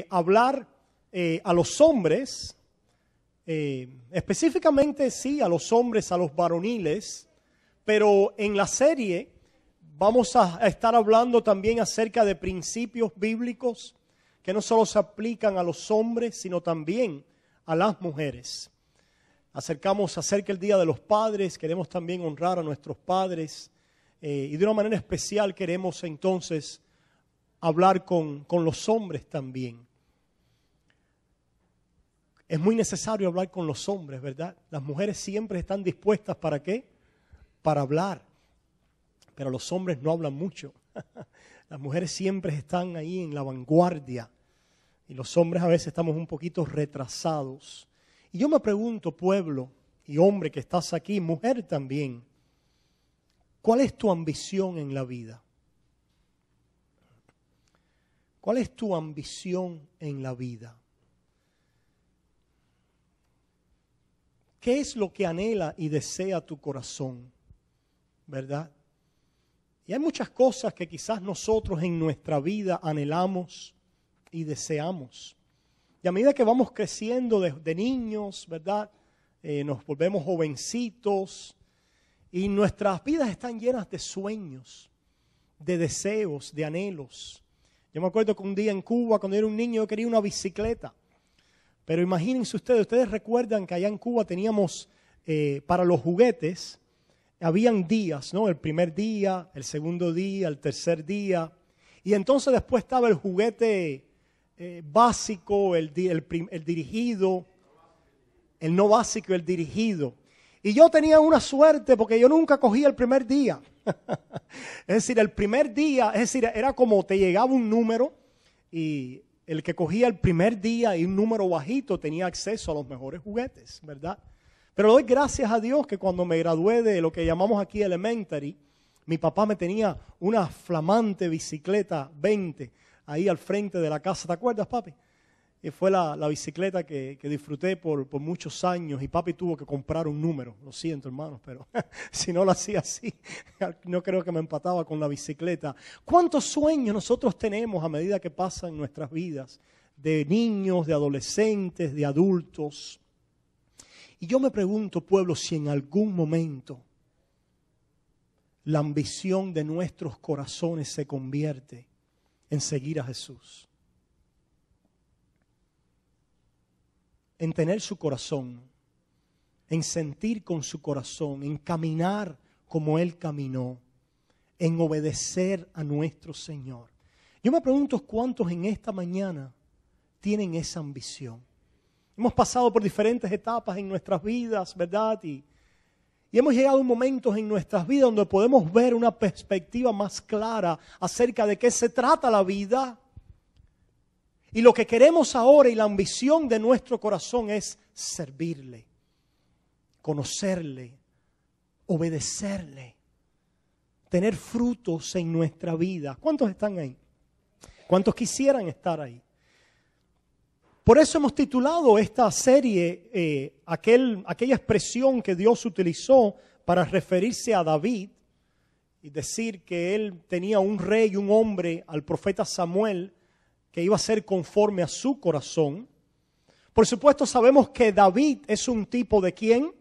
hablar a los hombres, específicamente sí a los hombres, a los varoniles, pero en la serie vamos a estar hablando también acerca de principios bíblicos que no solo se aplican a los hombres, sino también a las mujeres. Acercamos acerca del Día de los Padres, queremos también honrar a nuestros padres y de una manera especial queremos entonces hablar con los hombres también. Es muy necesario hablar con los hombres, ¿verdad? Las mujeres siempre están dispuestas, ¿para qué? Para hablar, pero los hombres no hablan mucho. Las mujeres siempre están ahí en la vanguardia y los hombres a veces estamos un poquito retrasados. Y yo me pregunto, pueblo y hombre que estás aquí, mujer también, ¿cuál es tu ambición en la vida? ¿Cuál es tu ambición en la vida? ¿Qué es lo que anhela y desea tu corazón? ¿Verdad? Y hay muchas cosas que quizás nosotros en nuestra vida anhelamos y deseamos. Y a medida que vamos creciendo de niños, ¿verdad? Nos volvemos jovencitos y nuestras vidas están llenas de sueños, de deseos, de anhelos. Yo me acuerdo que un día en Cuba, cuando era un niño, yo quería una bicicleta. Pero imagínense ustedes recuerdan que allá en Cuba teníamos para los juguetes, habían días, ¿no? El primer día, el segundo día, el tercer día. Y entonces después estaba el juguete básico, el dirigido, el no básico y el dirigido. Y yo tenía una suerte porque yo nunca cogía el primer día. Es decir, el primer día, es decir, era como te llegaba un número y el que cogía el primer día y un número bajito tenía acceso a los mejores juguetes, ¿verdad? Pero doy gracias a Dios que cuando me gradué de lo que llamamos aquí elementary, mi papá me tenía una flamante bicicleta 20 ahí al frente de la casa. ¿Te acuerdas, papi? Y fue la bicicleta que disfruté por muchos años y papi tuvo que comprar un número. Lo siento, hermanos, pero si no lo hacía así, no creo que me empataba con la bicicleta. ¿Cuántos sueños nosotros tenemos a medida que pasan nuestras vidas? De niños, de adolescentes, de adultos. Y yo me pregunto, pueblo, si en algún momento la ambición de nuestros corazones se convierte en seguir a Jesús. En tener su corazón, en sentir con su corazón, en caminar como Él caminó, en obedecer a nuestro Señor. Yo me pregunto cuántos en esta mañana tienen esa ambición. Hemos pasado por diferentes etapas en nuestras vidas, ¿verdad? Y hemos llegado a momentos en nuestras vidas donde podemos ver una perspectiva más clara acerca de qué se trata la vida. Y lo que queremos ahora y la ambición de nuestro corazón es servirle, conocerle, obedecerle, tener frutos en nuestra vida. ¿Cuántos están ahí? ¿Cuántos quisieran estar ahí? Por eso hemos titulado esta serie aquella expresión que Dios utilizó para referirse a David y decir que él tenía un rey, un hombre, al profeta Samuel, que iba a ser conforme a su corazón. Por supuesto sabemos que David es un tipo de ¿quién?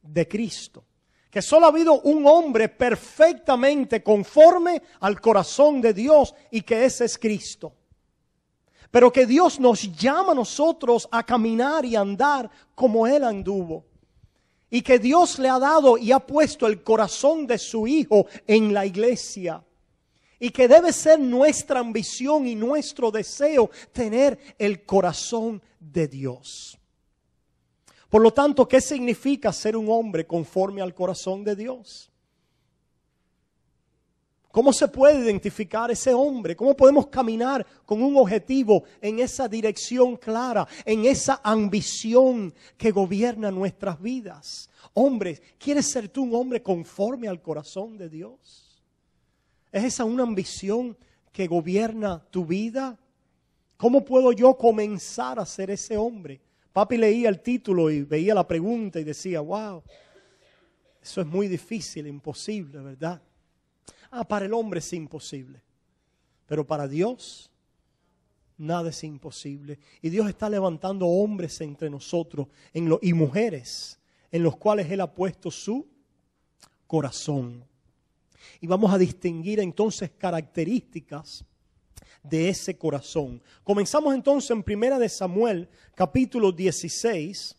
De Cristo. Que solo ha habido un hombre perfectamente conforme al corazón de Dios y que ese es Cristo. Pero que Dios nos llama a nosotros a caminar y andar como Él anduvo. Y que Dios le ha dado y ha puesto el corazón de su Hijo en la iglesia. Y que debe ser nuestra ambición y nuestro deseo tener el corazón de Dios. Por lo tanto, ¿qué significa ser un hombre conforme al corazón de Dios? ¿Cómo se puede identificar ese hombre? ¿Cómo podemos caminar con un objetivo en esa dirección clara, en esa ambición que gobierna nuestras vidas? Hombres, ¿quieres ser tú un hombre conforme al corazón de Dios? ¿Es esa una ambición que gobierna tu vida? ¿Cómo puedo yo comenzar a ser ese hombre? Papi leía el título y veía la pregunta y decía, wow, eso es muy difícil, imposible, ¿verdad? Para el hombre es imposible, pero para Dios nada es imposible. Y Dios está levantando hombres entre nosotros y mujeres en los cuales Él ha puesto su corazón. Y vamos a distinguir entonces características de ese corazón. Comenzamos entonces en 1 de Samuel, capítulo 16,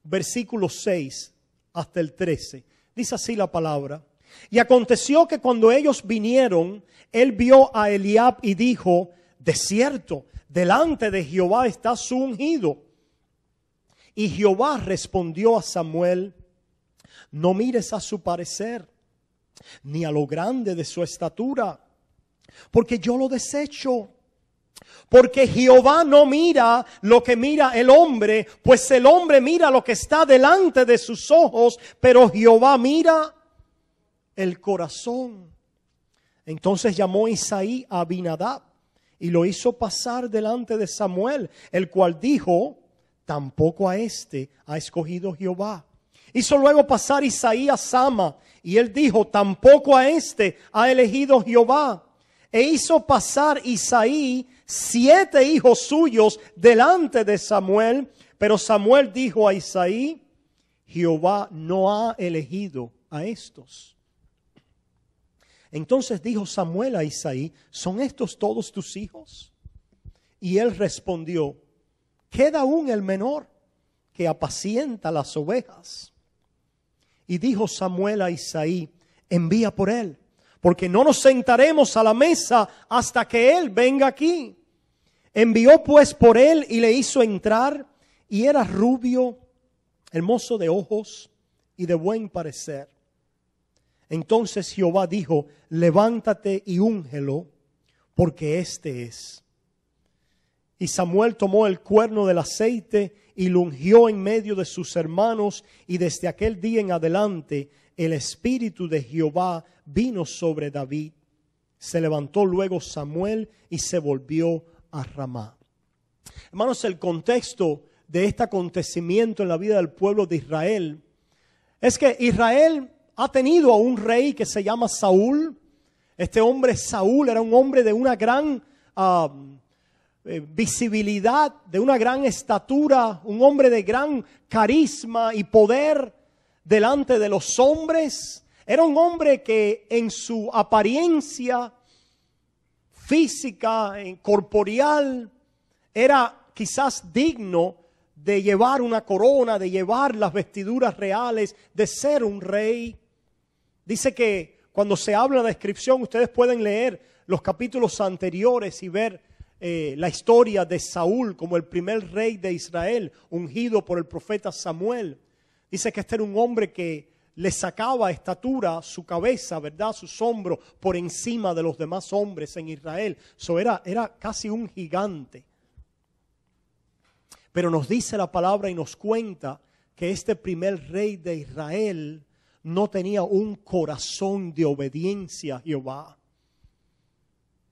versículo 6 hasta el 13. Dice así la palabra. Y aconteció que cuando ellos vinieron, él vio a Eliab y dijo: de cierto, delante de Jehová está su ungido. Y Jehová respondió a Samuel: no mires a su parecer, ni a lo grande de su estatura, porque yo lo desecho. Porque Jehová no mira lo que mira el hombre, pues el hombre mira lo que está delante de sus ojos, pero Jehová mira el corazón. Entonces llamó Isaí a Abinadab y lo hizo pasar delante de Samuel, el cual dijo: tampoco a este ha escogido Jehová. Hizo luego pasar Isaí a Sama, y él dijo: tampoco a este ha elegido Jehová. E hizo pasar Isaí 7 hijos suyos delante de Samuel, pero Samuel dijo a Isaí: Jehová no ha elegido a estos. Entonces dijo Samuel a Isaí: ¿son estos todos tus hijos? Y él respondió: queda aún el menor, que apacienta las ovejas. Y dijo Samuel a Isaí: envía por él, porque no nos sentaremos a la mesa hasta que él venga aquí. Envió pues por él y le hizo entrar, y era rubio, hermoso de ojos y de buen parecer. Entonces Jehová dijo: levántate y úngelo, porque este es. Y Samuel tomó el cuerno del aceite y lo ungió en medio de sus hermanos, y desde aquel día en adelante el Espíritu de Jehová vino sobre David. Se levantó luego Samuel y se volvió a Ramá. Hermanos, el contexto de este acontecimiento en la vida del pueblo de Israel es que Israel ha tenido a un rey que se llama Saúl. Este hombre Saúl era un hombre de una gran visibilidad, de una gran estatura, un hombre de gran carisma y poder delante de los hombres. Era un hombre que en su apariencia física, corporeal, era quizás digno de llevar una corona, de llevar las vestiduras reales, de ser un rey. Dice que cuando se habla de la descripción, ustedes pueden leer los capítulos anteriores y ver la historia de Saúl como el primer rey de Israel, ungido por el profeta Samuel. Dice que este era un hombre que le sacaba estatura, su cabeza, ¿verdad?, sus hombros por encima de los demás hombres en Israel. Era casi un gigante. Pero nos dice la palabra y nos cuenta que este primer rey de Israel no tenía un corazón de obediencia a Jehová.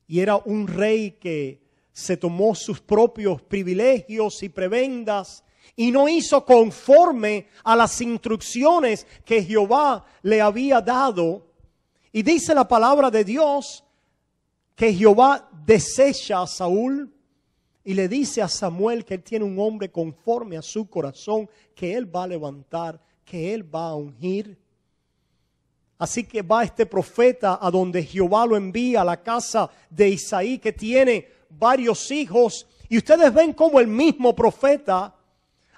Y era un rey que se tomó sus propios privilegios y prebendas y no hizo conforme a las instrucciones que Jehová le había dado. Y dice la palabra de Dios que Jehová desecha a Saúl y le dice a Samuel que él tiene un hombre conforme a su corazón, que él va a levantar, que él va a ungir. Así que va este profeta a donde Jehová lo envía, a la casa de Isaí, que tiene varios hijos. Y ustedes ven cómo el mismo profeta,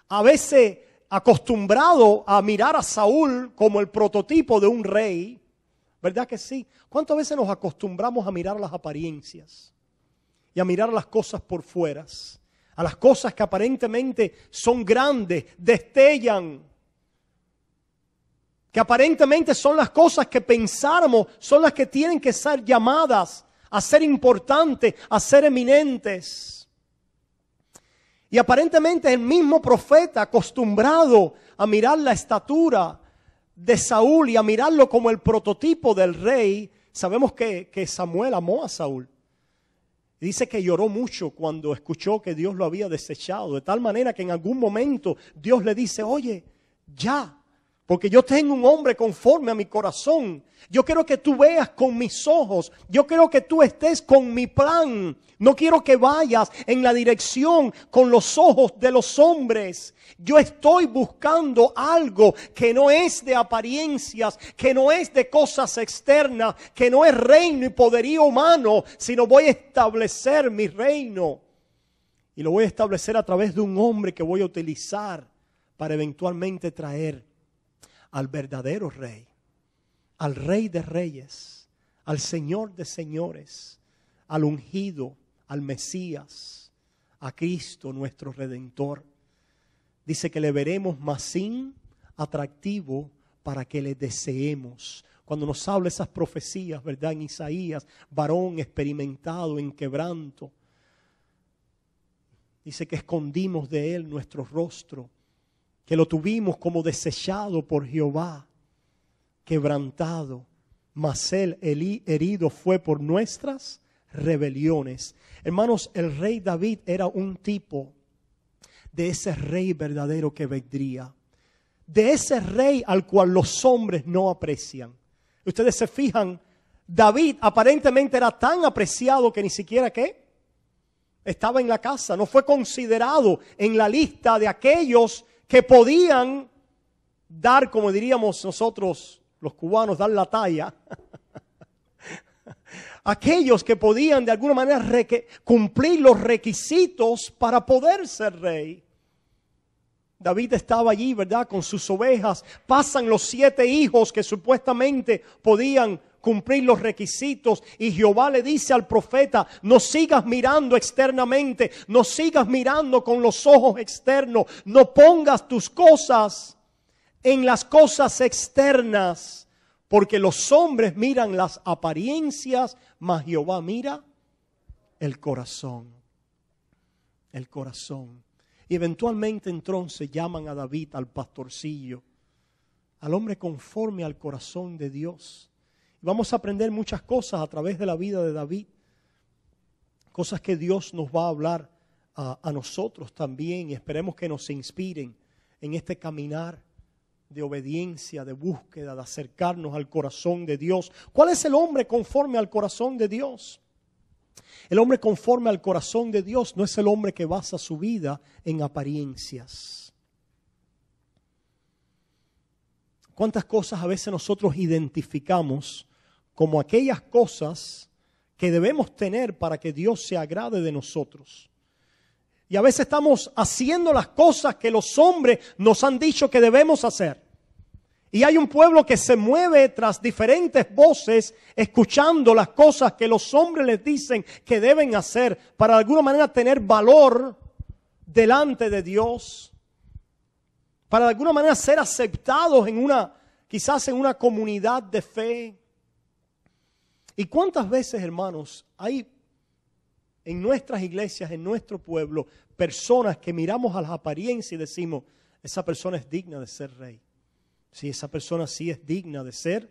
a veces acostumbrado a mirar a Saúl como el prototipo de un rey, ¿verdad que sí? ¿Cuántas veces nos acostumbramos a mirar las apariencias y a mirar las cosas por fuera? A las cosas que aparentemente son grandes, destellan, que aparentemente son las cosas que pensáramos, son las que tienen que ser llamadas a ser importantes, a ser eminentes. Y aparentemente el mismo profeta, acostumbrado a mirar la estatura de Saúl y a mirarlo como el prototipo del rey, sabemos que Samuel amó a Saúl. Dice que lloró mucho cuando escuchó que Dios lo había desechado, de tal manera que en algún momento Dios le dice: oye, ya, Porque yo tengo un hombre conforme a mi corazón. Yo quiero que tú veas con mis ojos. Yo quiero que tú estés con mi plan. No quiero que vayas en la dirección con los ojos de los hombres. Yo estoy buscando algo que no es de apariencias, que no es de cosas externas, que no es reino y poderío humano, sino voy a establecer mi reino. Y lo voy a establecer a través de un hombre que voy a utilizar para eventualmente traer al verdadero rey, al rey de reyes, al señor de señores, al ungido, al Mesías, a Cristo nuestro Redentor. Dice que le veremos más sin atractivo para que le deseemos. Cuando nos habla esas profecías, ¿verdad? En Isaías, varón experimentado en quebranto. Dice que escondimos de él nuestro rostro, que lo tuvimos como desechado por Jehová, quebrantado, mas él herido fue por nuestras rebeliones. Hermanos, el rey David era un tipo de ese rey verdadero que vendría, de ese rey al cual los hombres no aprecian. Ustedes se fijan, David aparentemente era tan apreciado que ni siquiera ¿qué? Estaba en la casa, no fue considerado en la lista de aquellos que podían dar, como diríamos nosotros los cubanos, dar la talla. Aquellos que podían de alguna manera cumplir los requisitos para poder ser rey. David estaba allí, ¿verdad? Con sus ovejas. Pasan los 7 hijos que supuestamente podían cumplir los requisitos, y Jehová le dice al profeta: no sigas mirando externamente, no sigas mirando con los ojos externos, no pongas tus cosas en las cosas externas, porque los hombres miran las apariencias, mas Jehová mira el corazón. El corazón. Y eventualmente entonces llaman a David, al pastorcillo, al hombre conforme al corazón de Dios. Vamos a aprender muchas cosas a través de la vida de David. Cosas que Dios nos va a hablar a nosotros también. Y esperemos que nos inspiren en este caminar de obediencia, de búsqueda, de acercarnos al corazón de Dios. ¿Cuál es el hombre conforme al corazón de Dios? El hombre conforme al corazón de Dios no es el hombre que basa su vida en apariencias. ¿Cuántas cosas a veces nosotros identificamos como aquellas cosas que debemos tener para que Dios se agrade de nosotros? Y a veces estamos haciendo las cosas que los hombres nos han dicho que debemos hacer. Y hay un pueblo que se mueve tras diferentes voces, escuchando las cosas que los hombres les dicen que deben hacer para de alguna manera tener valor delante de Dios, para de alguna manera ser aceptados quizás en una comunidad de fe. ¿Y cuántas veces, hermanos, hay en nuestras iglesias, en nuestro pueblo, personas que miramos a las apariencias y decimos: esa persona es digna de ser rey? Sí, esa persona sí es digna de ser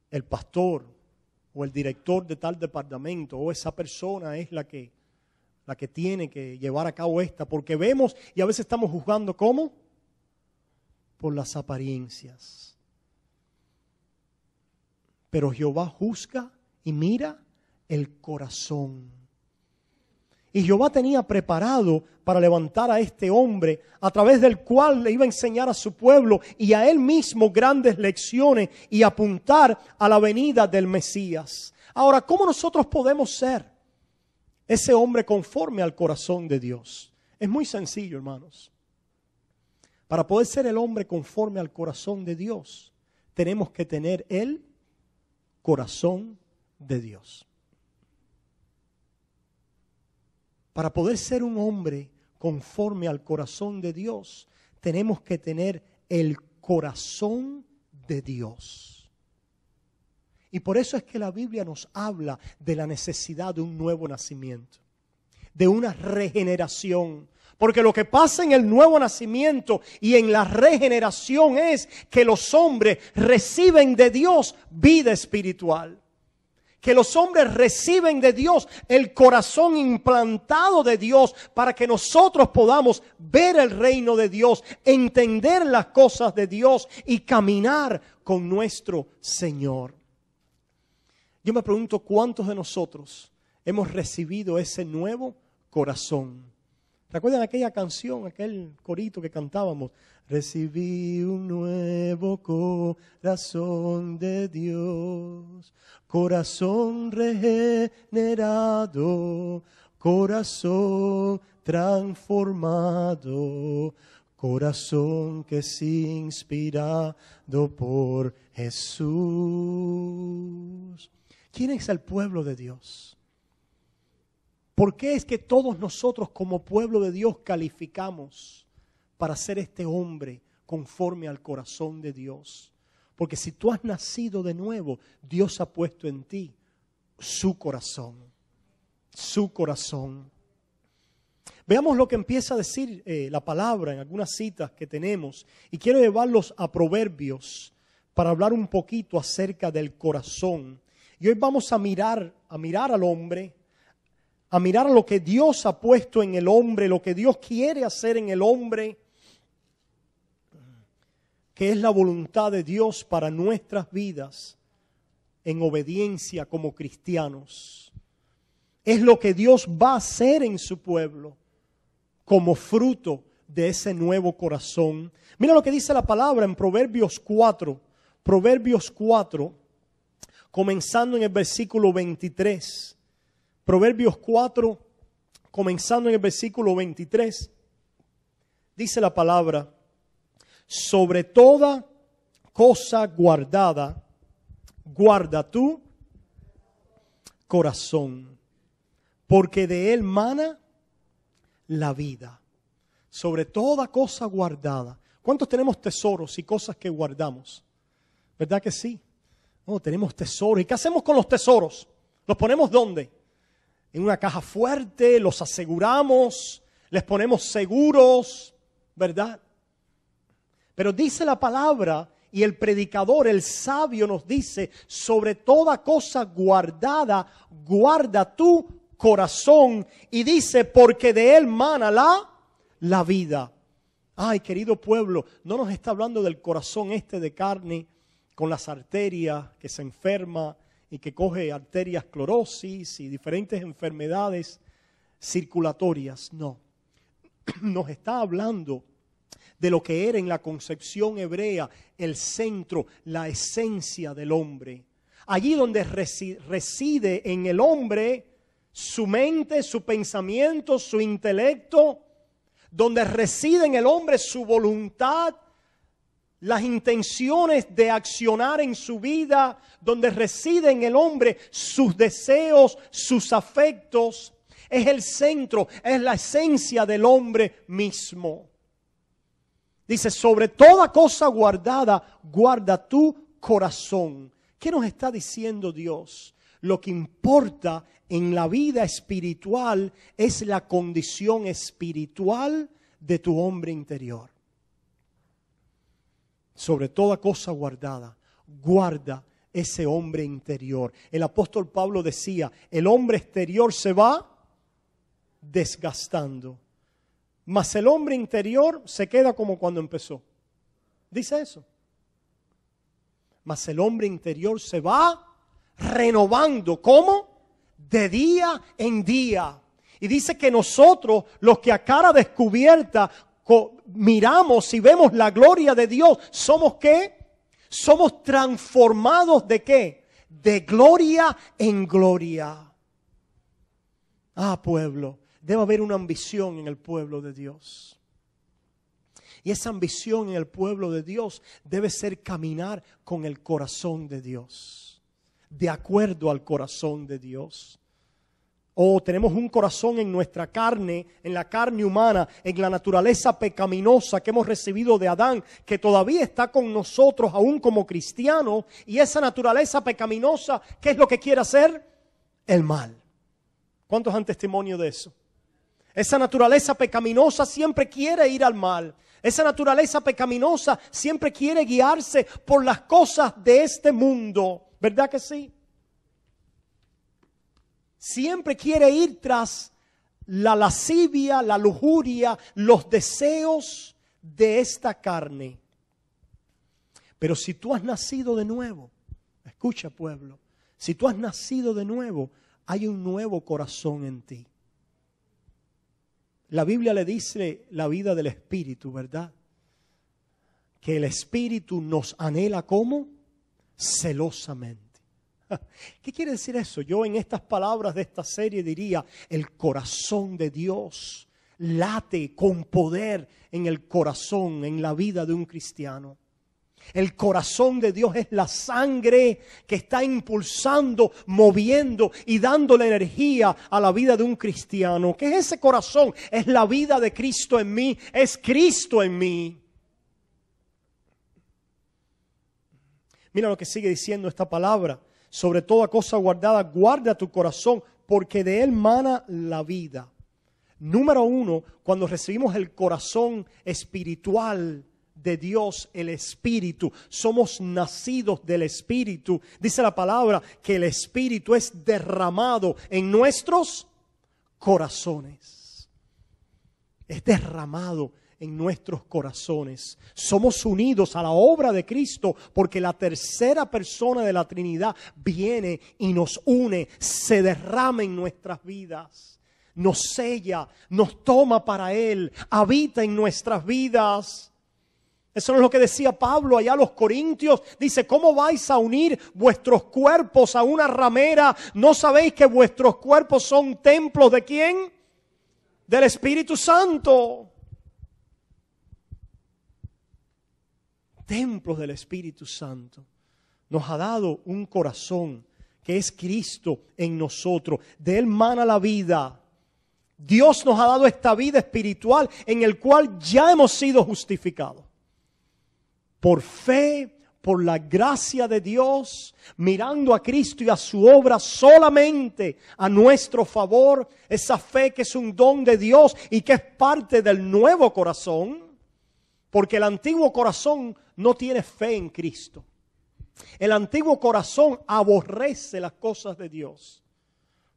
el pastor o el director de tal departamento, o esa persona es la que tiene que llevar a cabo porque vemos y a veces estamos juzgando ¿cómo? Por las apariencias. Pero Jehová juzga y mira el corazón. Y Jehová tenía preparado para levantar a este hombre, a través del cual le iba a enseñar a su pueblo y a él mismo grandes lecciones y apuntar a la venida del Mesías. Ahora, ¿cómo nosotros podemos ser ese hombre conforme al corazón de Dios? Es muy sencillo, hermanos. Para poder ser el hombre conforme al corazón de Dios, tenemos que tener el corazón de Dios. Para poder ser un hombre conforme al corazón de Dios, tenemos que tener el corazón de Dios. Y por eso es que la Biblia nos habla de la necesidad de un nuevo nacimiento, de una regeneración. Porque lo que pasa en el nuevo nacimiento y en la regeneración es que los hombres reciben de Dios vida espiritual. que los hombres reciben de Dios el corazón implantado de Dios para que nosotros podamos ver el reino de Dios, entender las cosas de Dios y caminar con nuestro Señor. Yo me pregunto cuántos de nosotros hemos recibido ese nuevo corazón. ¿Recuerdan aquella canción, aquel corito que cantábamos? Recibí un nuevo corazón de Dios, corazón regenerado, corazón transformado, corazón que es inspirado por Jesús. ¿Quién es el pueblo de Dios? ¿Por qué es que todos nosotros como pueblo de Dios calificamos para ser este hombre conforme al corazón de Dios? Porque si tú has nacido de nuevo, Dios ha puesto en ti su corazón. Su corazón. Veamos lo que empieza a decir la palabra en algunas citas que tenemos. Y quiero llevarlos a Proverbios para hablar un poquito acerca del corazón. Y hoy vamos a mirar al hombre, a mirar a lo que Dios ha puesto en el hombre, lo que Dios quiere hacer en el hombre, que es la voluntad de Dios para nuestras vidas en obediencia como cristianos. Es lo que Dios va a hacer en su pueblo como fruto de ese nuevo corazón. Mira lo que dice la palabra en Proverbios 4. Proverbios 4, comenzando en el versículo 23. Proverbios 4, comenzando en el versículo 23, dice la palabra: sobre toda cosa guardada, guarda tu corazón, porque de él mana la vida. Sobre toda cosa guardada. ¿Cuántos tenemos tesoros y cosas que guardamos? ¿Verdad que sí? No, tenemos tesoros. ¿Y qué hacemos con los tesoros? ¿Los ponemos dónde? En una caja fuerte, los aseguramos, les ponemos seguros, ¿verdad? Pero dice la palabra y el predicador, el sabio nos dice, sobre toda cosa guardada, guarda tu corazón. Y dice, porque de él mana la vida. Ay, querido pueblo, no nos está hablando del corazón de carne con las arterias que se enferma y que coge arteriosclerosis y diferentes enfermedades circulatorias. No, nos está hablando de lo que era en la concepción hebrea el centro, la esencia del hombre. Allí donde reside en el hombre su mente, su pensamiento, su intelecto, donde reside en el hombre su voluntad, las intenciones de accionar en su vida, donde reside en el hombre sus deseos, sus afectos, es el centro, es la esencia del hombre mismo. Dice, sobre toda cosa guardada, guarda tu corazón. ¿Qué nos está diciendo Dios? Lo que importa en la vida espiritual es la condición espiritual de tu hombre interior. Sobre toda cosa guardada, guarda ese hombre interior. El apóstol Pablo decía, el hombre exterior se va desgastando, mas el hombre interior se queda como cuando empezó. Dice eso. Mas el hombre interior se va renovando. ¿Cómo? De día en día. Y dice que nosotros, los que a cara descubierta miramos y vemos la gloria de Dios, ¿somos qué? Somos transformados ¿de qué? De gloria en gloria. Ah, pueblo, debe haber una ambición en el pueblo de Dios. Y esa ambición en el pueblo de Dios debe ser caminar con el corazón de Dios, de acuerdo al corazón de Dios. Tenemos un corazón en nuestra carne, en la carne humana, en la naturaleza pecaminosa que hemos recibido de Adán, que todavía está con nosotros aún como cristianos. Y esa naturaleza pecaminosa, ¿qué es lo que quiere hacer? El mal. ¿Cuántos dan testimonio de eso? Esa naturaleza pecaminosa siempre quiere ir al mal. Esa naturaleza pecaminosa siempre quiere guiarse por las cosas de este mundo. ¿Verdad que sí? Siempre quiere ir tras la lascivia, la lujuria, los deseos de esta carne. Pero si tú has nacido de nuevo, escucha pueblo, si tú has nacido de nuevo, hay un nuevo corazón en ti. La Biblia le dice la vida del Espíritu, ¿verdad? Que el Espíritu nos anhela ¿cómo? Celosamente. ¿Qué quiere decir eso? Yo en estas palabras de esta serie diría, el corazón de Dios late con poder en el corazón, en la vida de un cristiano. El corazón de Dios es la sangre que está impulsando, moviendo y dándole energía a la vida de un cristiano. ¿Qué es ese corazón? Es la vida de Cristo en mí, es Cristo en mí. Mira lo que sigue diciendo esta palabra. Sobre toda cosa guardada, guarda tu corazón, porque de él mana la vida. Número 1, cuando recibimos el corazón espiritual de Dios, el Espíritu, somos nacidos del Espíritu. Dice la palabra que el Espíritu es derramado en nuestros corazones. Es derramado en nuestros corazones. Somos unidos a la obra de Cristo porque la tercera persona de la Trinidad viene y nos une, se derrama en nuestras vidas, nos sella, nos toma para Él, habita en nuestras vidas. Eso no es lo que decía Pablo allá a los Corintios. Dice, ¿cómo vais a unir vuestros cuerpos a una ramera? ¿No sabéis que vuestros cuerpos son templos de quién? Del Espíritu Santo. Templos del Espíritu Santo. Nos ha dado un corazón que es Cristo en nosotros. De Él mana la vida. Dios nos ha dado esta vida espiritual en el cual ya hemos sido justificados. Por fe, por la gracia de Dios, mirando a Cristo y a su obra solamente a nuestro favor. Esa fe que es un don de Dios y que es parte del nuevo corazón. Porque el antiguo corazón no tiene fe en Cristo. El antiguo corazón aborrece las cosas de Dios.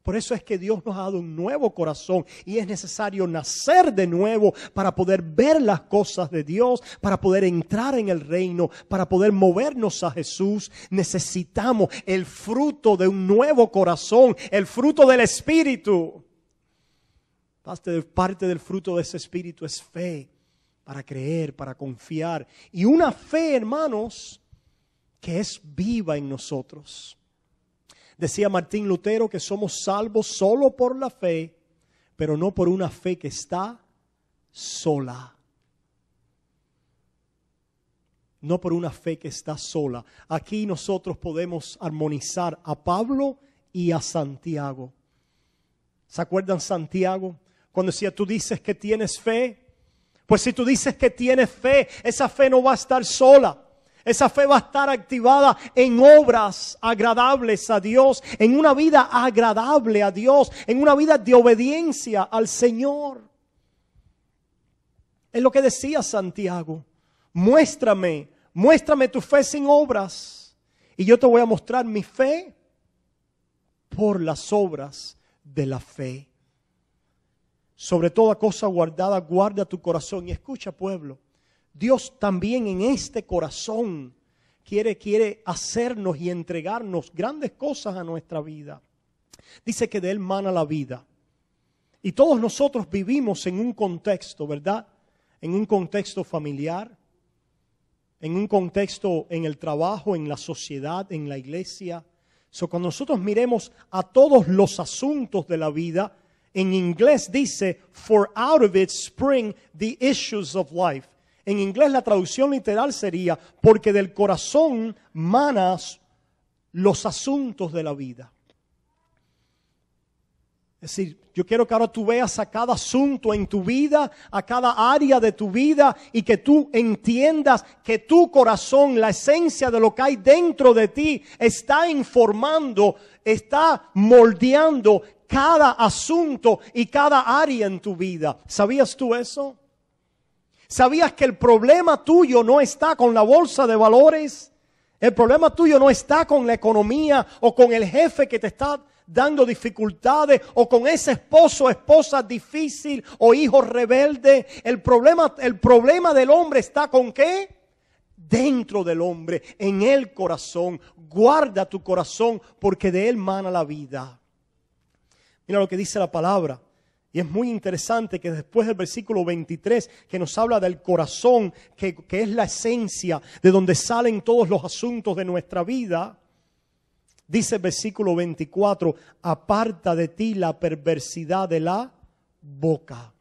Por eso es que Dios nos ha dado un nuevo corazón y es necesario nacer de nuevo para poder ver las cosas de Dios, para poder entrar en el reino, para poder movernos a Jesús. Necesitamos el fruto de un nuevo corazón, el fruto del Espíritu. Parte del fruto de ese Espíritu es fe. Para creer, para confiar. Y una fe, hermanos, que es viva en nosotros. Decía Martín Lutero que somos salvos solo por la fe, pero no por una fe que está sola. No por una fe que está sola. Aquí nosotros podemos armonizar a Pablo y a Santiago. ¿Se acuerdan Santiago? Cuando decía, tú dices que tienes fe. Pues si tú dices que tienes fe, esa fe no va a estar sola. Esa fe va a estar activada en obras agradables a Dios, en una vida agradable a Dios, en una vida de obediencia al Señor. Es lo que decía Santiago. Muéstrame tu fe sin obras. Y yo te voy a mostrar mi fe por las obras de la fe. Sobre toda cosa guardada, guarda tu corazón. Y escucha, pueblo, Dios también en este corazón quiere hacernos y entregarnos grandes cosas a nuestra vida. Dice que de Él mana la vida. Y todos nosotros vivimos en un contexto, ¿verdad? En un contexto familiar, en un contexto en el trabajo, en la sociedad, en la iglesia. Cuando nosotros miremos a todos los asuntos de la vida, en inglés dice, for out of it spring the issues of life. En inglés la traducción literal sería, porque del corazón manas los asuntos de la vida. Es decir, yo quiero que ahora tú veas a cada asunto en tu vida, a cada área de tu vida y que tú entiendas que tu corazón, la esencia de lo que hay dentro de ti, está informando, está moldeando cada asunto y cada área en tu vida. ¿Sabías tú eso? ¿Sabías que el problema tuyo no está con la bolsa de valores? El problema tuyo no está con la economía o con el jefe que te está dando dificultades, o con ese esposo o esposa difícil, o hijo rebelde. El problema del hombre está ¿con qué? Dentro del hombre, en el corazón. Guarda tu corazón, porque de él mana la vida. Mira lo que dice la palabra. Y es muy interesante que después del versículo 23, que nos habla del corazón, que es la esencia de donde salen todos los asuntos de nuestra vida, dice el versículo 24, aparta de ti la perversidad de la boca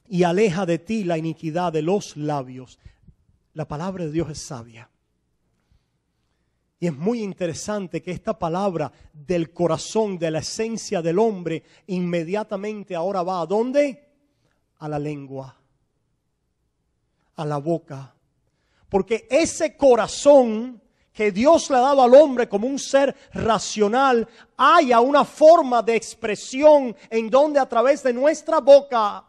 y aleja de ti la iniquidad de los labios. La palabra de Dios es sabia. Y es muy interesante que esta palabra del corazón, de la esencia del hombre, inmediatamente ahora va ¿a dónde? A la lengua, a la boca. Porque ese corazón que Dios le ha dado al hombre como un ser racional, haya una forma de expresión en donde a través de nuestra boca,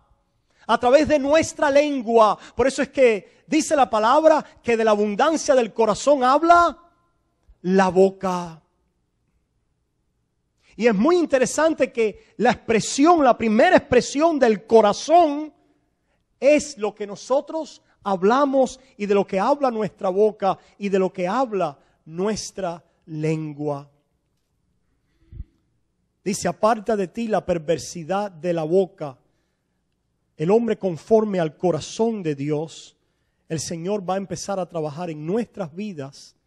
a través de nuestra lengua. Por eso es que dice la palabra que de la abundancia del corazón habla la boca. Y es muy interesante que la primera expresión del corazón es lo que nosotros hablamos y de lo que habla nuestra boca y de lo que habla nuestra lengua. Dice, aparta de ti la perversidad de la boca. El hombre conforme al corazón de Dios, el Señor va a empezar a trabajar en nuestras vidas.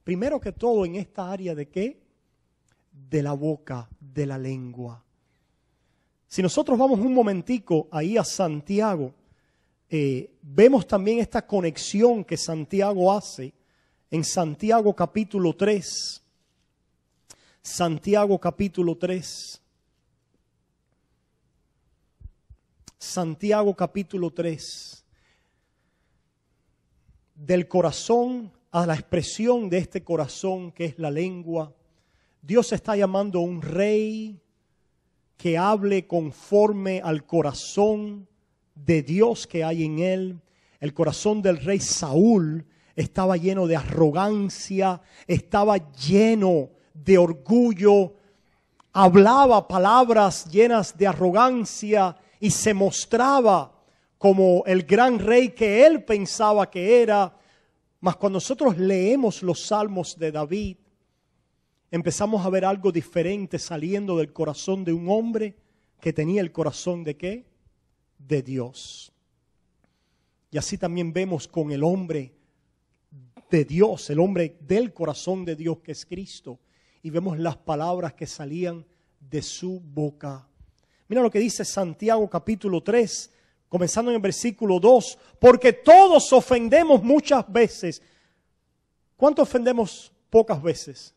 Primero que todo en esta área de ¿qué? De la boca, de la lengua. Si nosotros vamos un momentico ahí a Santiago, vemos también esta conexión que Santiago hace en Santiago capítulo 3. Santiago capítulo 3. Santiago capítulo 3. Del corazón a la expresión de este corazón que es la lengua. Dios está llamando a un rey que hable conforme al corazón de Dios que hay en él. El corazón del rey Saúl estaba lleno de arrogancia, estaba lleno de orgullo, hablaba palabras llenas de arrogancia y se mostraba como el gran rey que él pensaba que era. Mas cuando nosotros leemos los salmos de David, empezamos a ver algo diferente saliendo del corazón de un hombre que tenía el corazón ¿de qué? De Dios. Y así también vemos con el hombre de Dios, el hombre del corazón de Dios que es Cristo. Y vemos las palabras que salían de su boca. Mira lo que dice Santiago capítulo 3. Comenzando en el versículo 2, porque todos ofendemos muchas veces. ¿Cuánto ofendemos pocas veces?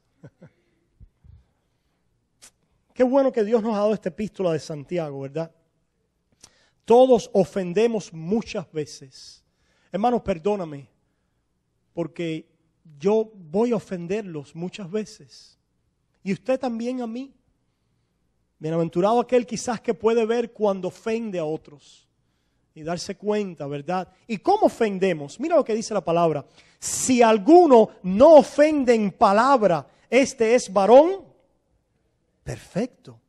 Qué bueno que Dios nos ha dado esta epístola de Santiago, ¿verdad? Todos ofendemos muchas veces. Hermanos, perdóname, porque yo voy a ofenderlos muchas veces. Y usted también a mí. Bienaventurado aquel quizás que puede ver cuando ofende a otros. Y darse cuenta, ¿verdad? ¿Y cómo ofendemos? Mira lo que dice la palabra. Si alguno no ofende en palabra, este es varón perfecto,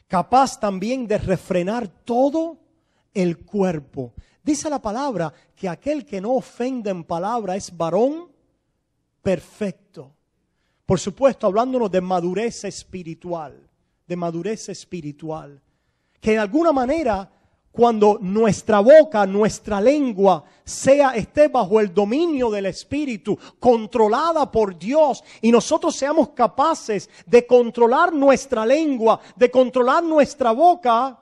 capaz también de refrenar todo el cuerpo. Dice la palabra que aquel que no ofende en palabra es varón perfecto. Por supuesto, hablándonos de madurez espiritual, que de alguna manera cuando nuestra boca, nuestra lengua esté bajo el dominio del Espíritu, controlada por Dios, y nosotros seamos capaces de controlar nuestra lengua, de controlar nuestra boca,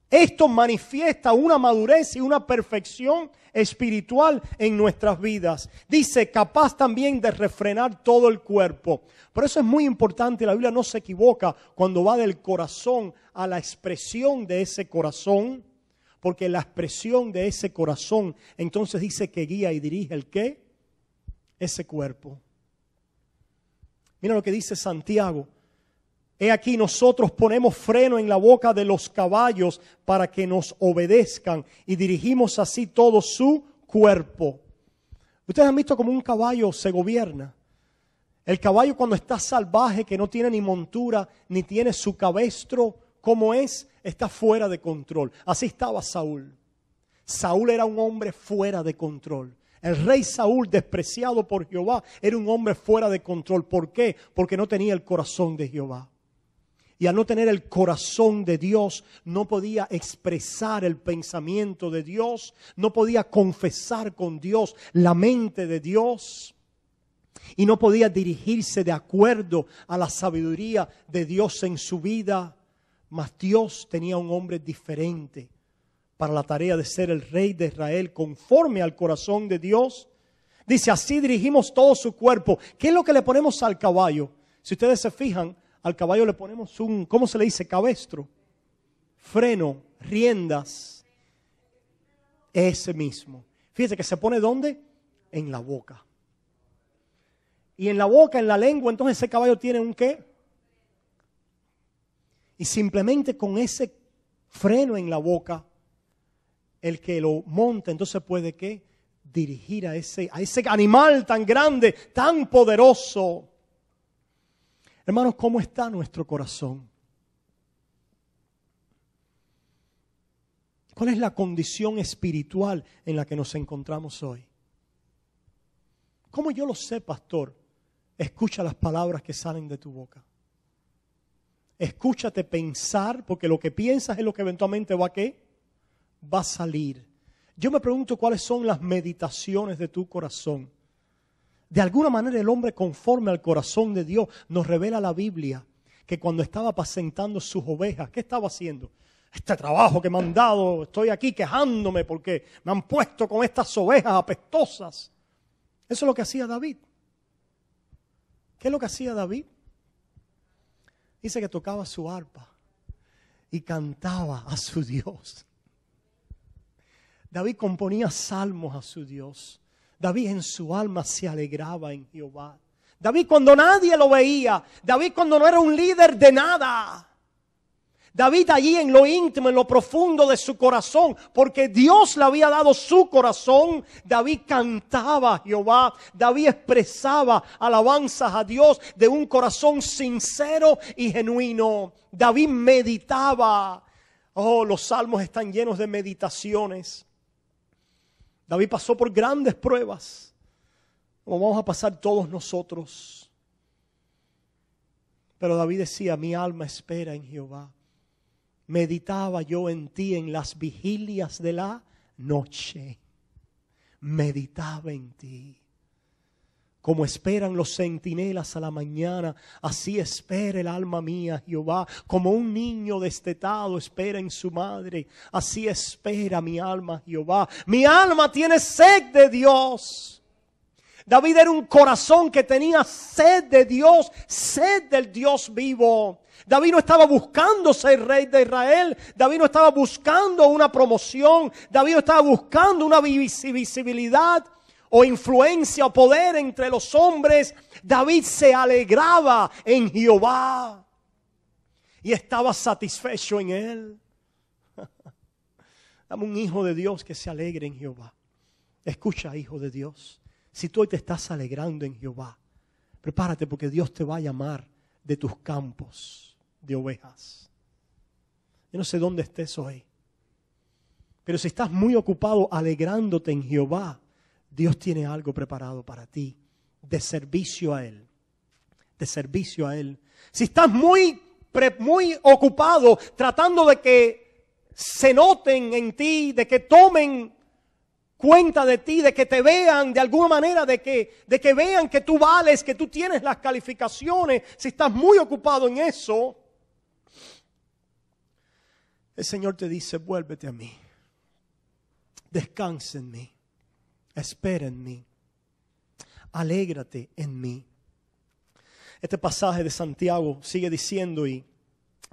esto manifiesta una madurez y una perfección espiritual en nuestras vidas. Dice, capaz también de refrenar todo el cuerpo. Por eso es muy importante, la Biblia no se equivoca cuando va del corazón a la expresión de ese corazón, porque la expresión de ese corazón entonces dice que guía y dirige el ¿qué? Ese cuerpo. Mira lo que dice Santiago. He aquí nosotros ponemos freno en la boca de los caballos para que nos obedezcan y dirigimos así todo su cuerpo. Ustedes han visto cómo un caballo se gobierna. El caballo cuando está salvaje, que no tiene ni montura, ni tiene su cabestro, ¿cómo es? Está fuera de control. Así estaba Saúl. Saúl era un hombre fuera de control. El rey Saúl, despreciado por Jehová, era un hombre fuera de control. ¿Por qué? Porque no tenía el corazón de Jehová. Y al no tener el corazón de Dios, no podía expresar el pensamiento de Dios, no podía confesar con Dios la mente de Dios. Y no podía dirigirse de acuerdo a la sabiduría de Dios en su vida. Mas Dios tenía un hombre diferente para la tarea de ser el rey de Israel conforme al corazón de Dios. Dice, así dirigimos todo su cuerpo. ¿Qué es lo que le ponemos al caballo? Si ustedes se fijan, al caballo le ponemos un, ¿cómo se le dice? Cabestro, freno, riendas. Ese mismo. Fíjense que se pone ¿dónde? En la boca. Y en la boca, en la lengua, entonces ese caballo tiene un ¿qué? Y simplemente con ese freno en la boca, el que lo monta, entonces puede ¿qué? Dirigir a ese animal tan grande, tan poderoso. Hermanos, ¿cómo está nuestro corazón? ¿Cuál es la condición espiritual en la que nos encontramos hoy? ¿Cómo yo lo sé, pastor? Escucha las palabras que salen de tu boca. Escúchate pensar, porque lo que piensas es lo que eventualmente va a ¿qué? Va a salir. Yo me pregunto cuáles son las meditaciones de tu corazón. De alguna manera el hombre conforme al corazón de Dios nos revela la Biblia que cuando estaba apacentando sus ovejas, ¿qué estaba haciendo? Este trabajo que me han dado, estoy aquí quejándome porque me han puesto con estas ovejas apestosas. Eso es lo que hacía David. ¿Qué es lo que hacía David? Dice que tocaba su arpa y cantaba a su Dios. David componía salmos a su Dios. David en su alma se alegraba en Jehová. David cuando nadie lo veía. David cuando no era un líder de nada. David allí en lo íntimo, en lo profundo de su corazón, porque Dios le había dado su corazón. David cantaba a Jehová. David expresaba alabanzas a Dios de un corazón sincero y genuino. David meditaba. Oh, los salmos están llenos de meditaciones. David pasó por grandes pruebas, como vamos a pasar todos nosotros. Pero David decía, mi alma espera en Jehová. Meditaba yo en ti en las vigilias de la noche. Meditaba en ti. Como esperan los centinelas a la mañana, así espera el alma mía, Jehová. Como un niño destetado espera en su madre, así espera mi alma, Jehová. Mi alma tiene sed de Dios. David era un corazón que tenía sed de Dios, sed del Dios vivo. David no estaba buscando ser rey de Israel. David no estaba buscando una promoción. David no estaba buscando una visibilidad o influencia o poder entre los hombres. David se alegraba en Jehová y estaba satisfecho en él. Dame un hijo de Dios que se alegre en Jehová. Escucha, hijo de Dios, si tú hoy te estás alegrando en Jehová, prepárate porque Dios te va a llamar de tus campos de ovejas. Yo no sé dónde estés hoy, pero si estás muy ocupado alegrándote en Jehová, Dios tiene algo preparado para ti, de servicio a Él. De servicio a Él. Si estás muy ocupado tratando de que se noten en ti, de que tomen cuenta de ti, de que te vean de alguna manera, de que vean que tú vales, que tú tienes las calificaciones, si estás muy ocupado en eso, el Señor te dice, vuélvete a mí, descansa en mí. Espera en mí. Alégrate en mí. Este pasaje de Santiago sigue diciendo, y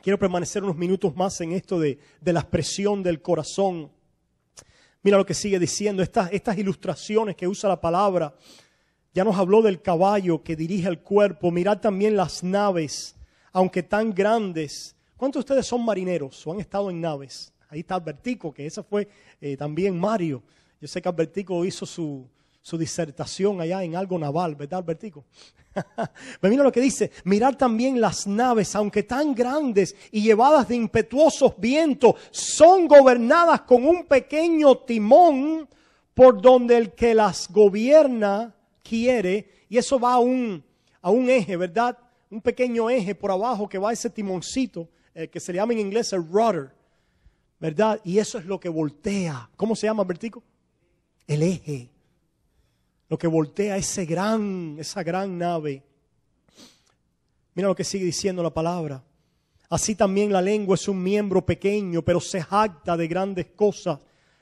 quiero permanecer unos minutos más en esto de la expresión del corazón. Mira lo que sigue diciendo, estas ilustraciones que usa la palabra. Ya nos habló del caballo que dirige el cuerpo. Mirad también las naves, aunque tan grandes. ¿Cuántos de ustedes son marineros o han estado en naves? Ahí está Albertico, que ese fue también Mario. Yo sé que Albertico hizo su su disertación allá en algo naval, ¿verdad, Albertico? Me mira lo que dice: mirad también las naves, aunque tan grandes y llevadas de impetuosos vientos, son gobernadas con un pequeño timón por donde el que las gobierna quiere. Y eso va a un eje, ¿verdad? Un pequeño eje por abajo que va a ese timoncito, que se le llama en inglés el rudder, ¿verdad? Y eso es lo que voltea. ¿Cómo se llama, Albertico? El eje. Lo que voltea esa gran nave. Mira lo que sigue diciendo la palabra. Así también la lengua es un miembro pequeño, pero se jacta de grandes cosas.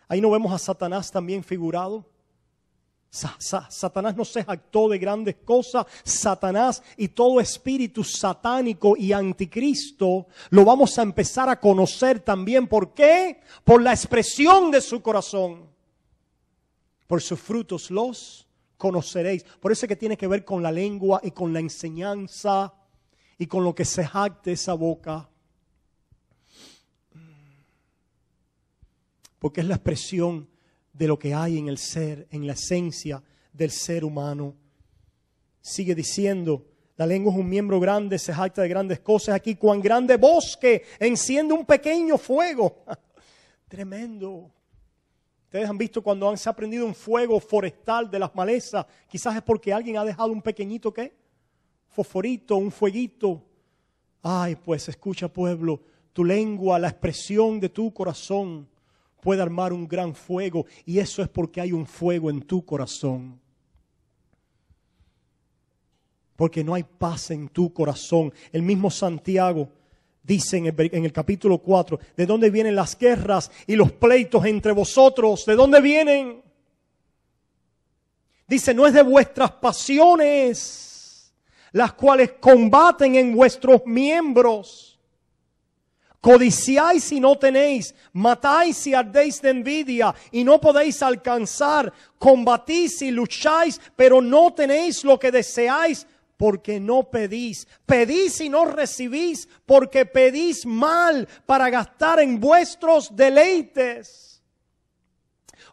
Ahí no vemos a Satanás también figurado. Satanás no se jactó de grandes cosas. Satanás y todo espíritu satánico y anticristo lo vamos a empezar a conocer también. ¿Por qué? Por la expresión de su corazón. Por sus frutos los conoceréis. Por eso es que tiene que ver con la lengua y con la enseñanza y con lo que se jacte esa boca. Porque es la expresión de lo que hay en el ser, en la esencia del ser humano. Sigue diciendo, la lengua es un miembro grande, se jacta de grandes cosas. Aquí, cuán grande bosque enciende un pequeño fuego. Tremendo. Ustedes han visto cuando se ha prendido un fuego forestal de las malezas, quizás es porque alguien ha dejado un pequeñito, ¿qué? Fosforito, un fueguito. Ay, pues escucha, pueblo, tu lengua, la expresión de tu corazón puede armar un gran fuego, y eso es porque hay un fuego en tu corazón. Porque no hay paz en tu corazón. El mismo Santiago dice en el capítulo 4, ¿de dónde vienen las guerras y los pleitos entre vosotros? ¿De dónde vienen? Dice, no es de vuestras pasiones, las cuales combaten en vuestros miembros. Codiciáis y no tenéis, matáis y ardéis de envidia y no podéis alcanzar, combatís y lucháis, pero no tenéis lo que deseáis, porque no pedís. Pedís y no recibís, porque pedís mal para gastar en vuestros deleites.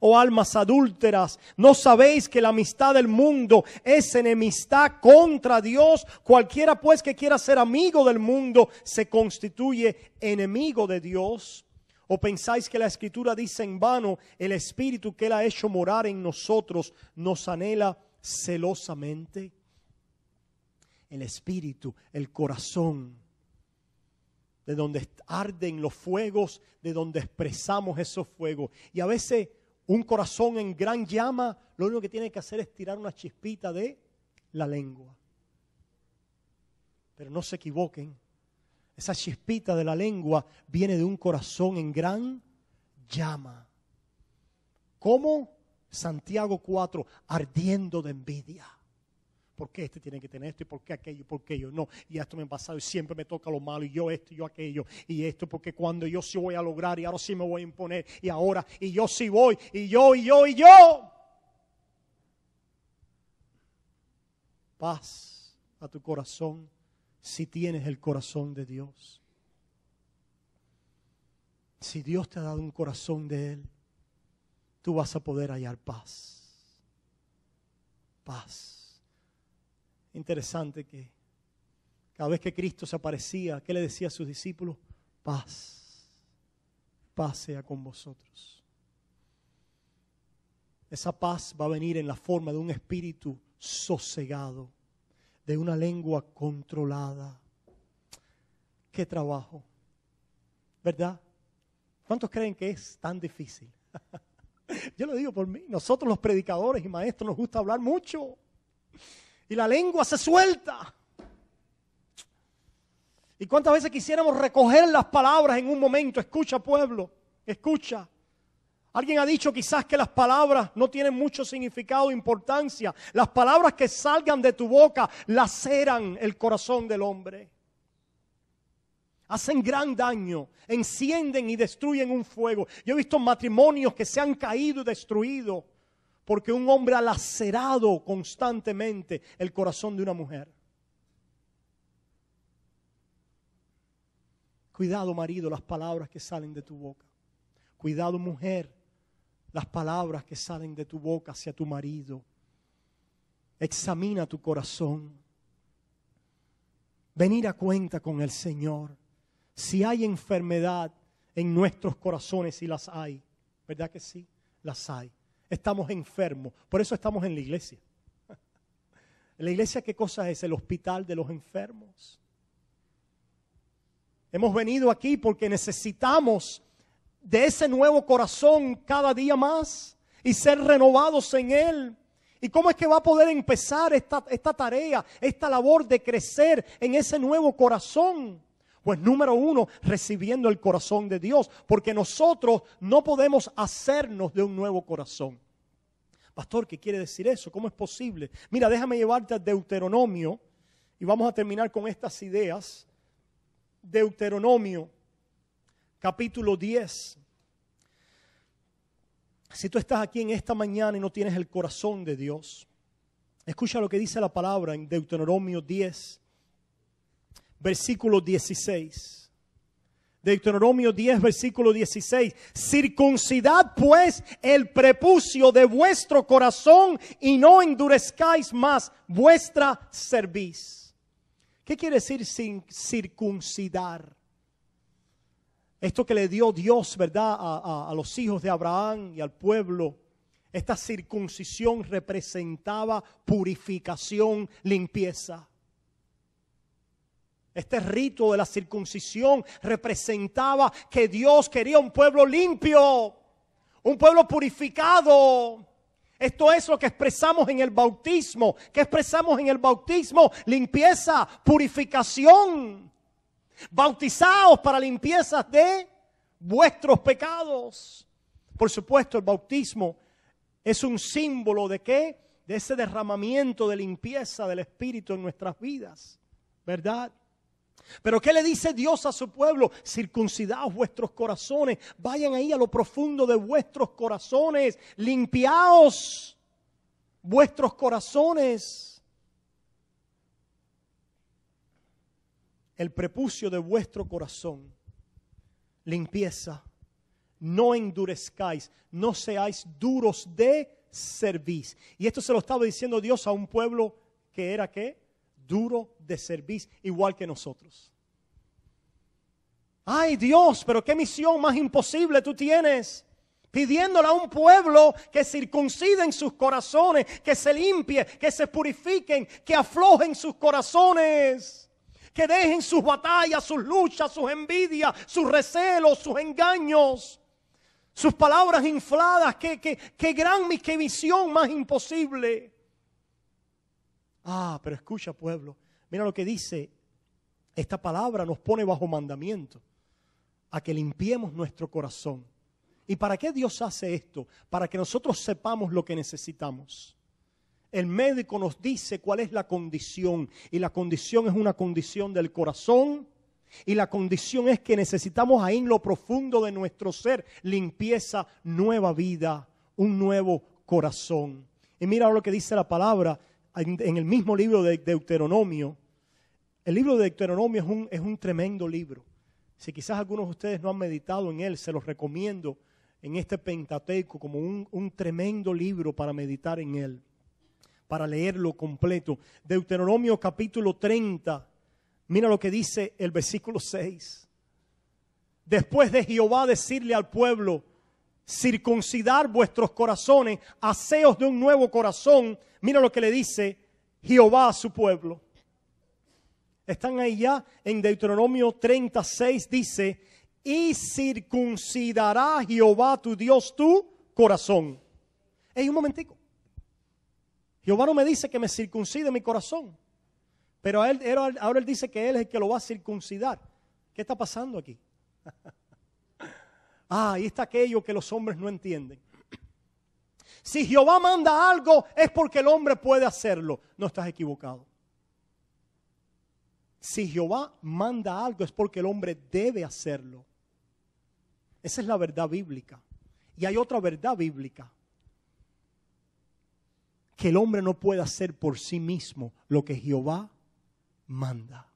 Oh almas adúlteras, ¿no sabéis que la amistad del mundo es enemistad contra Dios? Cualquiera pues que quiera ser amigo del mundo se constituye enemigo de Dios. ¿O pensáis que la Escritura dice en vano, el Espíritu que Él ha hecho morar en nosotros nos anhela celosamente? El Espíritu, el corazón, de donde arden los fuegos, de donde expresamos esos fuegos. Y a veces un corazón en gran llama, lo único que tiene que hacer es tirar una chispita de la lengua. Pero no se equivoquen, esa chispita de la lengua viene de un corazón en gran llama. ¿Cómo? Santiago 4, ardiendo de envidia. ¿Por qué este tiene que tener esto? ¿Y por qué aquello? ¿Y por qué yo no? Y esto me ha pasado y siempre me toca lo malo. Y yo esto y yo aquello. Y esto porque cuando yo sí voy a lograr y ahora sí me voy a imponer. Y ahora, y yo sí voy. Y yo. Paz a tu corazón si tienes el corazón de Dios. Si Dios te ha dado un corazón de Él, tú vas a poder hallar paz. Paz. Interesante que cada vez que Cristo se aparecía, ¿qué le decía a sus discípulos? Paz, paz sea con vosotros. Esa paz va a venir en la forma de un espíritu sosegado, de una lengua controlada. ¡Qué trabajo! ¿Verdad? ¿Cuántos creen que es tan difícil? Yo lo digo por mí. Nosotros los predicadores y maestros nos gusta hablar mucho. Y la lengua se suelta. ¿Y cuántas veces quisiéramos recoger las palabras en un momento? Escucha, pueblo, escucha. Alguien ha dicho quizás que las palabras no tienen mucho significado o importancia. Las palabras que salgan de tu boca laceran el corazón del hombre. Hacen gran daño, encienden y destruyen un fuego. Yo he visto matrimonios que se han caído y destruido porque un hombre ha lacerado constantemente el corazón de una mujer. Cuidado, marido, las palabras que salen de tu boca. Cuidado, mujer, las palabras que salen de tu boca hacia tu marido, Examina tu corazón. Venir a cuenta con el Señor. Si hay enfermedad en nuestros corazones, y las hay, ¿verdad que sí? Las hay. Estamos enfermos, por eso estamos en la iglesia. ¿La iglesia qué cosa es? El hospital de los enfermos. Hemos venido aquí porque necesitamos de ese nuevo corazón cada día más y ser renovados en Él. ¿Y cómo es que va a poder empezar esta tarea, esta labor de crecer en ese nuevo corazón? Pues número uno, recibiendo el corazón de Dios, porque nosotros no podemos hacernos de un nuevo corazón. Pastor, ¿qué quiere decir eso? ¿Cómo es posible? Mira, déjame llevarte a Deuteronomio y vamos a terminar con estas ideas. Deuteronomio, capítulo 10. Si tú estás aquí en esta mañana y no tienes el corazón de Dios, escucha lo que dice la palabra en Deuteronomio 10, versículo 16. Deuteronomio 10, versículo 16. Circuncidad pues el prepucio de vuestro corazón y no endurezcáis más vuestra cerviz. ¿Qué quiere decir circuncidar? Esto que le dio Dios, ¿verdad? A los hijos de Abraham y al pueblo. Esta circuncisión representaba purificación, limpieza. Este rito de la circuncisión representaba que Dios quería un pueblo limpio, un pueblo purificado. Esto es lo que expresamos en el bautismo. ¿Qué expresamos en el bautismo? Limpieza, purificación. Bautizaos para limpieza de vuestros pecados. Por supuesto, el bautismo es un símbolo de ¿qué? De ese derramamiento de limpieza del Espíritu en nuestras vidas, ¿verdad? Pero ¿qué le dice Dios a su pueblo? Circuncidaos vuestros corazones, vayan ahí a lo profundo de vuestros corazones, limpiaos vuestros corazones. El prepucio de vuestro corazón, limpieza, no endurezcáis, no seáis duros de cerviz. Y esto se lo estaba diciendo Dios a un pueblo que era ¿qué? Duro de cerviz, igual que nosotros. Ay Dios, pero qué misión más imposible tú tienes, pidiéndole a un pueblo que circunciden sus corazones, que se limpie, que se purifiquen, que aflojen sus corazones. Que dejen sus batallas, sus luchas, sus envidias, sus recelos, sus engaños, sus palabras infladas. Qué visión más imposible. Pero escucha, pueblo. Mira lo que dice. Esta palabra nos pone bajo mandamiento a que limpiemos nuestro corazón. ¿Y para qué Dios hace esto? Para que nosotros sepamos lo que necesitamos. El médico nos dice cuál es la condición, y la condición es una condición del corazón, y la condición es que necesitamos ahí en lo profundo de nuestro ser limpieza, nueva vida, un nuevo corazón. Y mira lo que dice la palabra en el mismo libro de Deuteronomio. El libro de Deuteronomio es un tremendo libro. Si quizás algunos de ustedes no han meditado en él, se los recomiendo en este Pentateuco como un tremendo libro para meditar en él, para leerlo completo. Deuteronomio capítulo 30, mira lo que dice el versículo 6. Después de Jehová decirle al pueblo, circuncidar vuestros corazones, haceos de un nuevo corazón, mira lo que le dice Jehová a su pueblo. Están ahí ya en Deuteronomio 36, dice, y circuncidará Jehová tu Dios tu corazón. Un momentico. Jehová no me dice que me circuncide mi corazón, pero ahora él dice que él es el que lo va a circuncidar. ¿Qué está pasando aquí? Ahí está aquello que los hombres no entienden. Si Jehová manda algo es porque el hombre puede hacerlo. No, estás equivocado. Si Jehová manda algo es porque el hombre debe hacerlo. Esa es la verdad bíblica. Y hay otra verdad bíblica. Que el hombre no puede hacer por sí mismo lo que Jehová manda.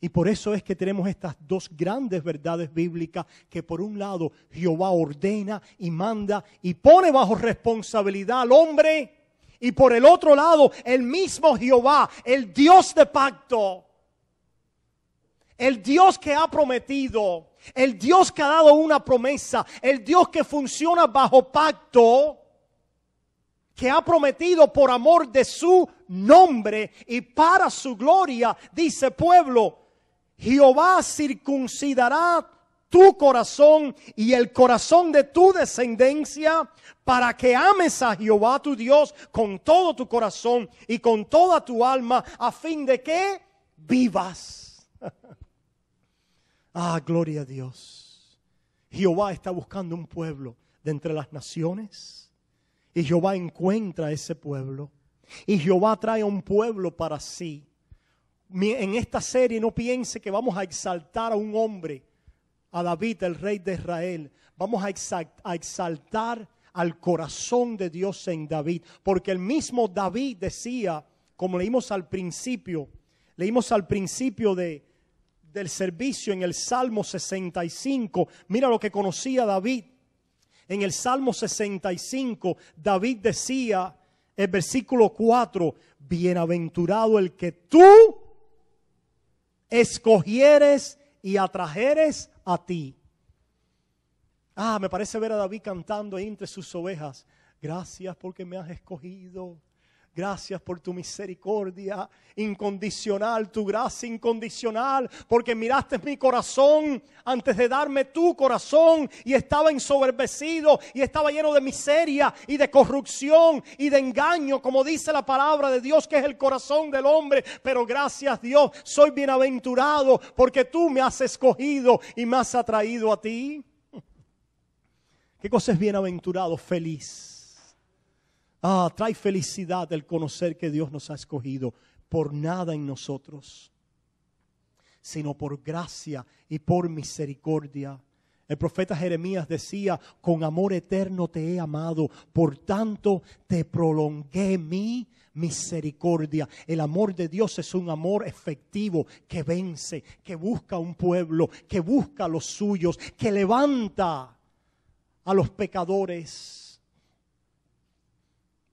Y por eso es que tenemos estas dos grandes verdades bíblicas que por un lado Jehová ordena y manda y pone bajo responsabilidad al hombre. Y por el otro lado el mismo Jehová, el Dios de pacto, el Dios que ha prometido, el Dios que ha dado una promesa, el Dios que funciona bajo pacto, que ha prometido por amor de su nombre y para su gloria, dice pueblo, Jehová circuncidará tu corazón y el corazón de tu descendencia para que ames a Jehová tu Dios con todo tu corazón y con toda tu alma, a fin de que vivas. Ah, gloria a Dios. Jehová está buscando un pueblo de entre las naciones y Jehová encuentra a ese pueblo y Jehová trae a un pueblo para sí. En esta serie no piense que vamos a exaltar a un hombre, a David, el rey de Israel. Vamos a exaltar al corazón de Dios en David. Porque el mismo David decía, como leímos al principio del servicio en el Salmo 65. Mira lo que conocía David. En el Salmo 65, David decía, el versículo 4, bienaventurado el que tú escogieres y atrajeres a ti. Me parece ver a David cantando entre sus ovejas. Gracias porque me has escogido. Gracias por tu misericordia incondicional, tu gracia incondicional, porque miraste mi corazón antes de darme tu corazón y estaba ensoberbecido y estaba lleno de miseria y de corrupción y de engaño, como dice la palabra de Dios, que es el corazón del hombre. Pero gracias Dios, soy bienaventurado porque tú me has escogido y me has atraído a ti. ¿Qué cosa es bienaventurado? Feliz. Trae felicidad el conocer que Dios nos ha escogido por nada en nosotros, sino por gracia y por misericordia. El profeta Jeremías decía, con amor eterno te he amado, por tanto te prolongué mi misericordia. El amor de Dios es un amor efectivo que vence, que busca un pueblo, que busca a los suyos, que levanta a los pecadores.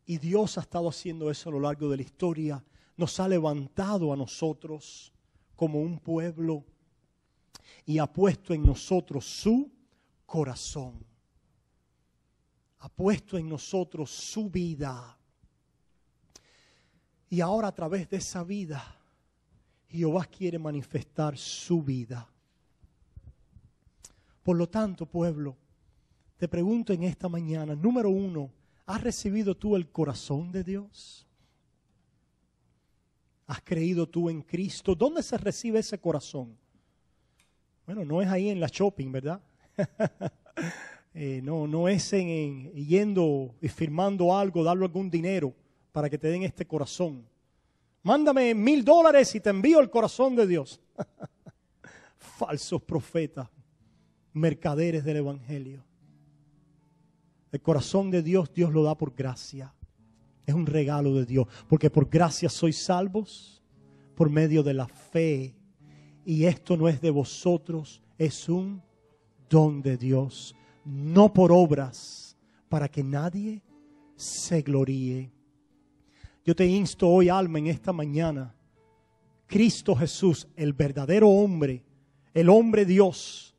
Y Dios ha estado haciendo eso a lo largo de la historia. Nos ha levantado a nosotros como un pueblo y ha puesto en nosotros su corazón. Ha puesto en nosotros su vida. Y ahora a través de esa vida, Jehová quiere manifestar su vida. Por lo tanto, pueblo, te pregunto en esta mañana, número 1, ¿has recibido tú el corazón de Dios? ¿Has creído tú en Cristo? ¿Dónde se recibe ese corazón? Bueno, no es ahí en la shopping, ¿verdad? No es yendo y firmando algo, darle algún dinero para que te den este corazón. Mándame $1,000 y te envío el corazón de Dios. Falsos profetas, mercaderes del evangelio. El corazón de Dios, Dios lo da por gracia. Es un regalo de Dios. Porque por gracia sois salvos por medio de la fe. Y esto no es de vosotros, es un don de Dios. No por obras, para que nadie se gloríe. Yo te insto hoy, alma, en esta mañana. Cristo Jesús, el verdadero hombre, el hombre Dios,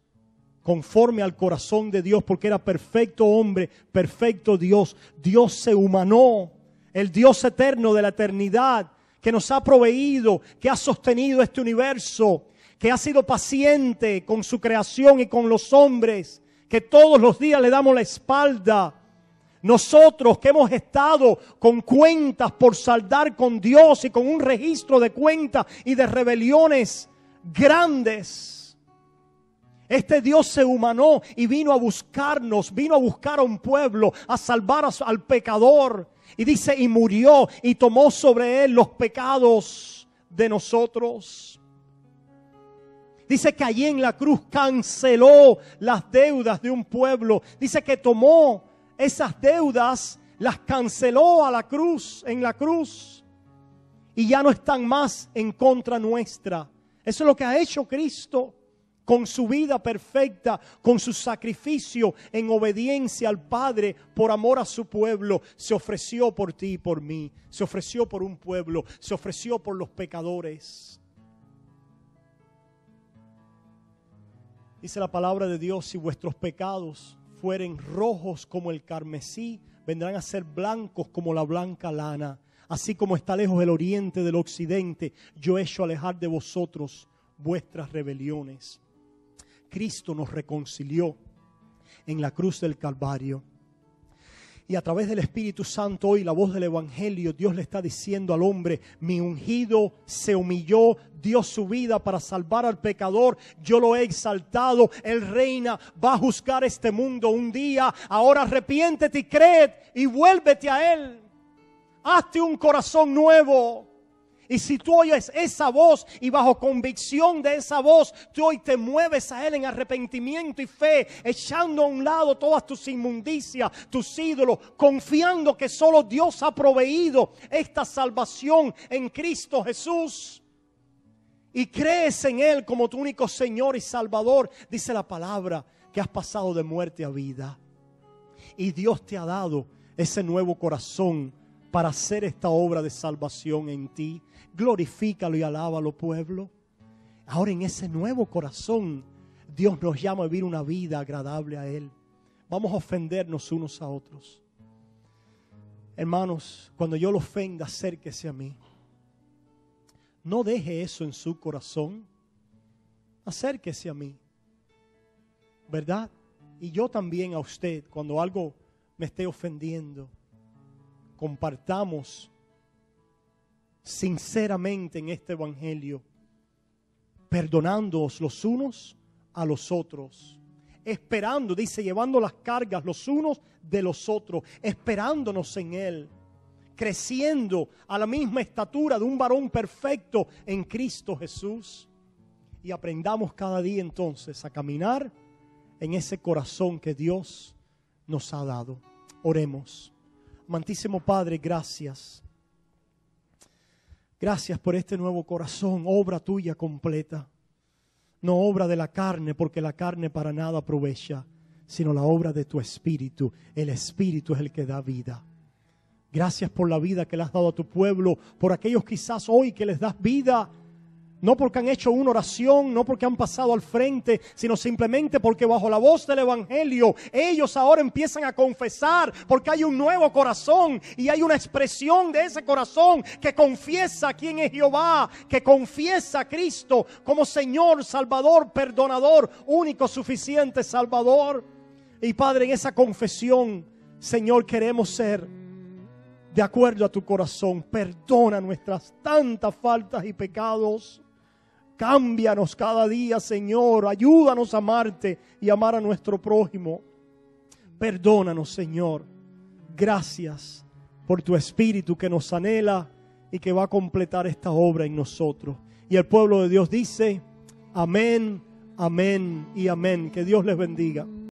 conforme al corazón de Dios, porque era perfecto hombre, perfecto Dios. Dios se humanó, el Dios eterno de la eternidad, que nos ha proveído, que ha sostenido este universo, que ha sido paciente con su creación y con los hombres, que todos los días le damos la espalda. Nosotros que hemos estado con cuentas por saldar con Dios y con un registro de cuentas y de rebeliones grandes. Este Dios se humanó y vino a buscarnos, vino a buscar a un pueblo, a salvar al pecador. Y dice, y murió y tomó sobre él los pecados de nosotros. Dice que allí en la cruz canceló las deudas de un pueblo. Dice que tomó esas deudas, las canceló a la cruz, en la cruz. Y ya no están más en contra nuestra. Eso es lo que ha hecho Cristo con su vida perfecta, con su sacrificio en obediencia al Padre por amor a su pueblo. Se ofreció por ti y por mí. Se ofreció por un pueblo. Se ofreció por los pecadores. Dice la palabra de Dios: si vuestros pecados fueren rojos como el carmesí, vendrán a ser blancos como la blanca lana. Así como está lejos el oriente del occidente, yo he hecho alejar de vosotros vuestras rebeliones. Cristo nos reconcilió en la cruz del Calvario. Y a través del Espíritu Santo hoy, la voz del Evangelio, Dios le está diciendo al hombre: mi ungido se humilló, dio su vida para salvar al pecador. Yo lo he exaltado, Él reina, va a juzgar este mundo un día. Ahora arrepiéntete y cree y vuélvete a Él. Hazte un corazón nuevo. Y si tú oyes esa voz y bajo convicción de esa voz, tú hoy te mueves a Él en arrepentimiento y fe, echando a un lado todas tus inmundicias, tus ídolos, confiando que solo Dios ha proveído esta salvación en Cristo Jesús. Y crees en Él como tu único Señor y Salvador. Dice la palabra que has pasado de muerte a vida. Y Dios te ha dado ese nuevo corazón para hacer esta obra de salvación en ti. Glorifícalo y alábalo, pueblo. Ahora en ese nuevo corazón Dios nos llama a vivir una vida agradable a Él. Vamos a ofendernos unos a otros. Hermanos, cuando yo lo ofenda, acérquese a mí. No deje eso en su corazón. Acérquese a mí. ¿Verdad? Y yo también a usted, cuando algo me esté ofendiendo. Compartamos sinceramente en este evangelio, perdonándoos los unos a los otros, esperando, dice, llevando las cargas los unos de los otros, esperándonos en Él, creciendo a la misma estatura de un varón perfecto en Cristo Jesús. Y aprendamos cada día entonces a caminar en ese corazón que Dios nos ha dado. Oremos. Amantísimo Padre, gracias. Gracias por este nuevo corazón, obra tuya completa. No obra de la carne, porque la carne para nada aprovecha, sino la obra de tu Espíritu. El Espíritu es el que da vida. Gracias por la vida que le has dado a tu pueblo, por aquellos quizás hoy que les das vida, no porque han hecho una oración, no porque han pasado al frente, sino simplemente porque bajo la voz del Evangelio ellos ahora empiezan a confesar, porque hay un nuevo corazón y hay una expresión de ese corazón que confiesa quién es Jehová, que confiesa a Cristo como Señor, Salvador, Perdonador, único, suficiente Salvador. Y Padre, en esa confesión, Señor, queremos ser de acuerdo a tu corazón. Perdona nuestras tantas faltas y pecados. Cámbianos cada día, Señor. Ayúdanos a amarte y amar a nuestro prójimo. Perdónanos, Señor. Gracias por tu Espíritu que nos anhela y que va a completar esta obra en nosotros. Y el pueblo de Dios dice: amén, amén y amén. Que Dios les bendiga.